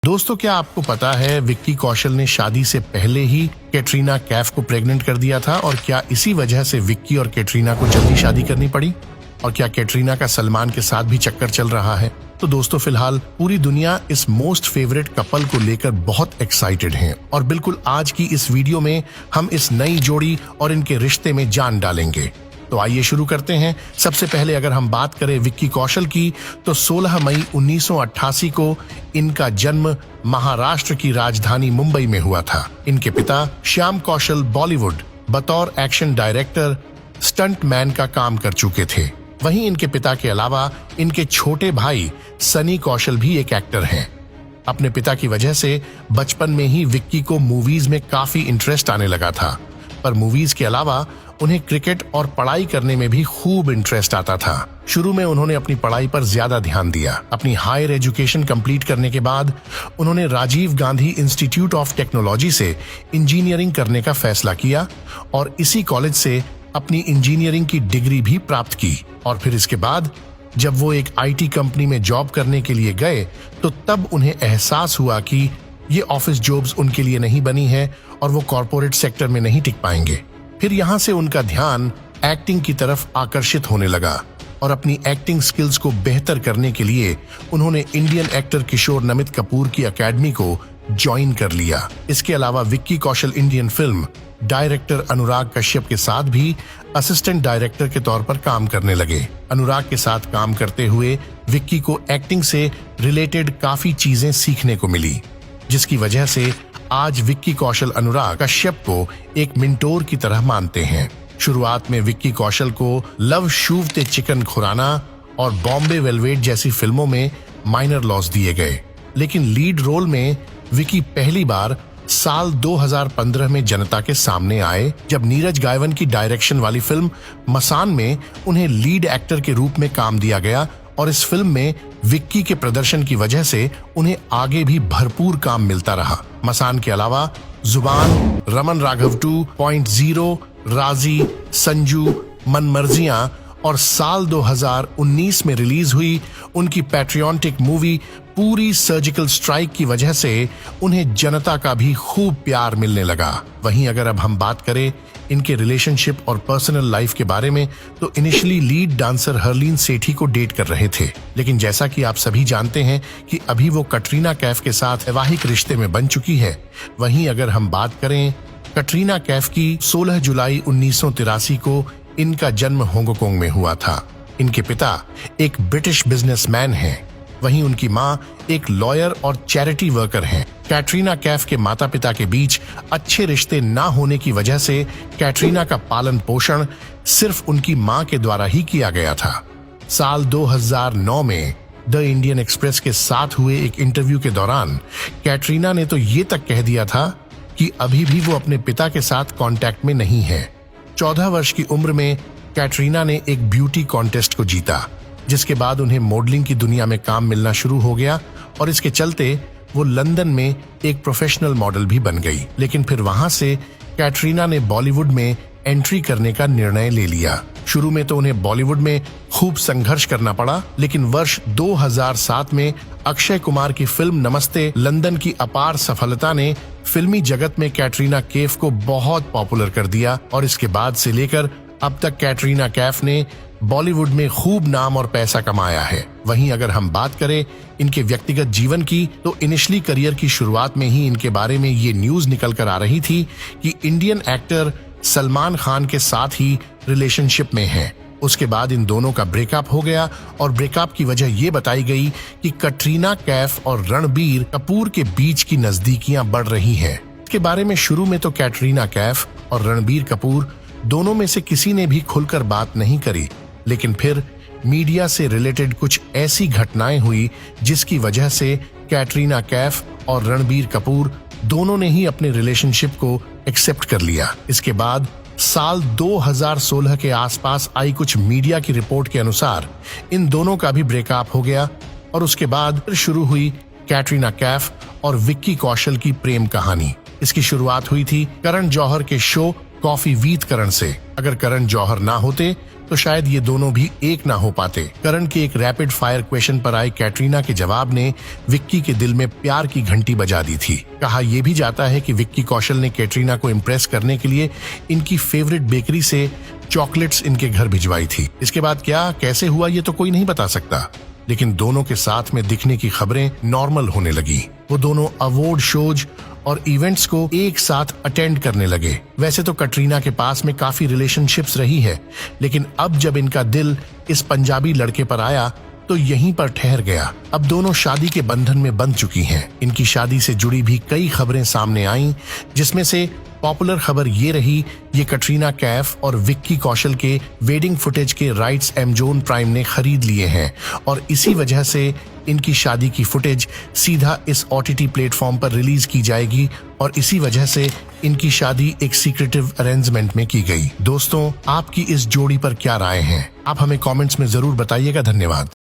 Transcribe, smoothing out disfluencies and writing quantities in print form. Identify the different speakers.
Speaker 1: दोस्तों, क्या आपको पता है विक्की कौशल ने शादी से पहले ही कैटरीना कैफ को प्रेग्नेंट कर दिया था? और क्या इसी वजह से विक्की और कैटरीना को जल्दी शादी करनी पड़ी? और क्या कैटरीना का सलमान के साथ भी चक्कर चल रहा है? तो दोस्तों, फिलहाल पूरी दुनिया इस मोस्ट फेवरेट कपल को लेकर बहुत एक्साइटेड है और बिल्कुल आज की इस वीडियो में हम इस नई जोड़ी और इनके रिश्ते में जान डालेंगे। तो आइए शुरू करते हैं। सबसे पहले अगर हम बात करें विक्की कौशल की, तो 16 मई 1988 को इनका जन्म महाराष्ट्र की राजधानी मुंबई में हुआ था। इनके पिता श्याम कौशल बॉलीवुड बतौर एक्शन डायरेक्टर, स्टंट मैन का काम कर चुके थे। वहीं इनके पिता के अलावा इनके छोटे भाई सनी कौशल भी एक एक्टर हैं। अपने पिता की वजह से बचपन में ही विक्की को मूवीज में काफी इंटरेस्ट आने लगा था, पर मूवीज के अलावा उन्हें क्रिकेट और पढ़ाई करने में भी खूब इंटरेस्ट आता था। शुरू में उन्होंने अपनी पढ़ाई पर ज्यादा ध्यान दिया। अपनी हायर एजुकेशन कंप्लीट करने के बाद उन्होंने Rajiv Gandhi institute of technology से इंजीनियरिंग करने का फैसला किया और इसी कॉलेज से अपनी इंजीनियरिंग की डिग्री भी प्राप्त की। और फिर इसके बाद जब वो एक आईटी कंपनी में जॉब करने के लिए गए, तो तब उन्हें एहसास हुआ कि ये ऑफिस जॉब्स उनके लिए नहीं बनी है और वो कॉर्पोरेट सेक्टर में नहीं टिक पाएंगे। फिर यहाँ से उनका ध्यान एक्टिंग की तरफ आकर्षित होने लगा और अपनी एक्टिंग स्किल्स को बेहतर करने के लिए उन्होंने इंडियन एक्टर किशोर नमित कपूर की एकेडमी को ज्वाइन कर लिया। इसके अलावा Vicky Kaushal Indian film director Anurag Kashyap के साथ भी असिस्टेंट डायरेक्टर के तौर पर काम करने लगे। अनुराग के साथ काम करते हुए विक्की को एक्टिंग से रिलेटेड काफी चीजें सीखने को मिली, जिसकी वजह से आज विक्की कौशल अनुराग कश्यप को एक मेंटोर की तरह मानते हैं। शुरुआत में विक्की कौशल को लव शूव ते चिकन खुराना और बॉम्बे वेलवेट जैसी फिल्मों में माइनर लॉस दिए गए, लेकिन लीड रोल में विक्की पहली बार साल 2015 में जनता के सामने आए, जब नीरज गायवन की डायरेक्शन वाली फिल्म मसान में उन्हें लीड एक्टर के रूप में काम दिया गया। और इस फिल्म में विक्की के प्रदर्शन की वजह से उन्हें आगे भी भरपूर काम मिलता रहा। मसान के अलावा जुबान, रमन राघव 2.0, राजी, संजू, मनमर्जियां और साल 2019 में रिलीज हुई उनकी पैट्रियोटिक मूवी पूरी सर्जिकल स्ट्राइक की वजह से उन्हें जनता का भी खूब प्यार मिलने लगा। वहीं अगर अब हम बात करें इनके रिलेशनशिप और पर्सनल लाइफ के बारे में, तो इनिशियली लीड डांसर हरलीन सेठी को डेट कर रहे थे, लेकिन जैसा कि आप सभी जानते हैं कि अभी वो कटरीना कैफ के साथ वैवाहिक रिश्ते में बन चुकी है। वहीं अगर हम बात करें कटरीना कैफ की, 16 जुलाई 1983 को इनका जन्म हांगकांग में हुआ था। इनके पिता एक ब्रिटिश बिजनेसमैन हैं, वहीं उनकी मां एक लॉयर और चैरिटी वर्कर हैं। कैटरीना कैफ के माता पिता के बीच अच्छे रिश्ते ना होने की वजह से कैटरीना का पालन पोषण सिर्फ उनकी मां के द्वारा ही किया गया था। साल 2009 में द इंडियन एक्सप्रेस के साथ हुए एक इंटरव्यू के दौरान कैटरीना ने तो ये तक कह दिया था कि अभी भी वो अपने पिता के साथ कांटेक्ट में नहीं है। 14 वर्ष की उम्र में कैटरीना ने एक ब्यूटी कॉन्टेस्ट को जीता, जिसके बाद उन्हें मॉडलिंग की दुनिया में काम मिलना शुरू हो गया और इसके चलते वो लंदन में एक प्रोफेशनल मॉडल भी बन गई। लेकिन फिर वहां से कैटरीना ने बॉलीवुड में एंट्री करने का निर्णय ले लिया। शुरू में तो उन्हें बॉलीवुड में खूब संघर्ष करना पड़ा, लेकिन वर्ष 2007 में अक्षय कुमार की फिल्म नमस्ते लंदन की अपार सफलता ने फिल्मी जगत में कैटरीना कैफ को बहुत पॉपुलर कर दिया और इसके बाद से लेकर अब तक कैटरीना कैफ ने बॉलीवुड में खूब नाम और पैसा कमाया है। वहीं अगर हम बात करें इनके व्यक्तिगत जीवन की, तो इनिशियली करियर की शुरुआत में ही इनके बारे में ये न्यूज निकल कर आ रही थी कि इंडियन एक्टर सलमान खान के साथ ही रिलेशनशिप में हैं। उसके बाद इन दोनों का ब्रेकअप हो गया और ब्रेकअप की वजह ये बताई गई कि कटरीना कैफ और रणबीर कपूर के बीच की नजदीकियां बढ़ रही हैं। इसके बारे में शुरू में तो कैटरीना कैफ और रणबीर कपूर दोनों में से किसी ने भी खुलकर बात नहीं करी, लेकिन फिर मीडिया से रिलेटेड कुछ ऐसी घटनाएं हुई जिसकी वजह से कैटरीना कैफ और रणबीर कपूर दोनों ने ही अपने रिलेशनशिप को एक्सेप्ट कर लिया। इसके बाद साल 2016 के आसपास आई कुछ मीडिया की रिपोर्ट के अनुसार इन दोनों का भी ब्रेकअप हो गया और उसके बाद शुरू हुई कैटरीना कैफ और विक्की कौशल की प्रेम कहानी। इसकी शुरुआत हुई थी करण जौहर के शो कॉफी विद करण से। अगर करण जौहर ना होते तो शायद ये दोनों भी एक ना हो पाते। करण के एक रैपिड फायर क्वेश्चन पर आई कैटरीना के जवाब ने विक्की के दिल में प्यार की घंटी बजा दी थी। कहा यह भी जाता है कि विक्की कौशल ने कैटरीना को इम्प्रेस करने के लिए इनकी फेवरेट बेकरी से चॉकलेट्स इनके घर भिजवाई थी। इसके बाद क्या कैसे हुआ ये तो कोई नहीं बता सकता, लेकिन दोनों के साथ में दिखने की खबरें नॉर्मल होने लगी। वो दोनों अवार्ड शोज और इवेंट्स को एक साथ अटेंड करने लगे। वैसे तो कटरीना के पास में काफी रिलेशनशिप्स रही है, लेकिन अब जब इनका दिल इस पंजाबी लड़के पर आया तो यहीं पर ठहर गया। अब दोनों शादी के बंधन में बंध चुकी हैं। इनकी शादी से जुड़ी भी कई खबरें सामने आईं, जिसमें से पॉपुलर खबर ये रही ये कटरीना कैफ और विक्की कौशल के वेडिंग फुटेज के राइट्स अमेज़न प्राइम ने खरीद लिए हैं और इसी वजह से इनकी शादी की फुटेज सीधा इस OTT प्लेटफॉर्म पर रिलीज की जाएगी और इसी वजह से इनकी शादी एक सीक्रेटिव अरेंजमेंट में की गई। दोस्तों, आपकी इस जोड़ी पर क्या राय है? आप हमें कमेंट्स में जरूर बताइएगा। धन्यवाद।